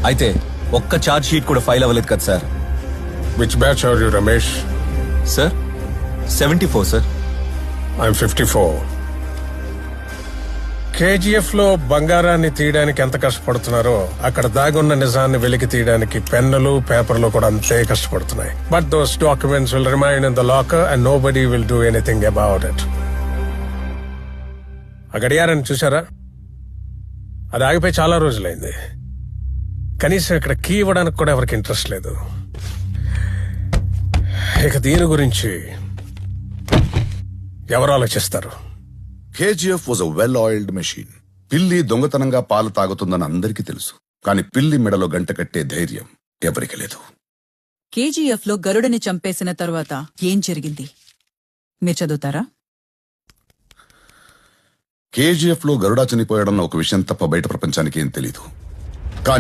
అయితే ఒక్క charge sheet కూడా ఫైల్ అవ్వలేదు కదా sir. Which batch are you Ramesh? Sir 74 sir. I'm 54. KGF లో బంగారాన్ని తీయడానికి ఎంత కష్టపడుతున్నారో అక్కడ దాగున్న నిజాన్ని వెలికి తీయడానికి పెన్నులు పేపర్లు కూడా అంతే కష్టపడుతున్నాయి. But those documents will remain in the locker and nobody will do anything about it. ఆ గడియారాన్ని చూసారా? అది ఆగిపోయి చాలా రోజులైంది. కనీసం ఇక్కడ కీ ఇవ్వడానికి కూడా ఎవరికి ఇంట్రెస్ట్ లేదు. ఇక దీని గురించి ఎవరు ఆలోచిస్తారు? KGF was a well oiled machine. పిల్లి దొంగతనంగా పాలు తాగుతుందని అందరికీ తెలుసు, కానీ పిల్లి మెడలో గంట కట్టే ధైర్యం ఎవరికి లేదు. కేజీఎఫ్ లో గరుడని చంపేసిన తర్వాత ఏం జరిగింది మీరు చదువుతారా? కేజీఎఫ్ లో గరుడా చనిపోయాడన్న ఒక విషయం తప్ప బయట ప్రపంచానికి ఏం తెలీదు. కానీ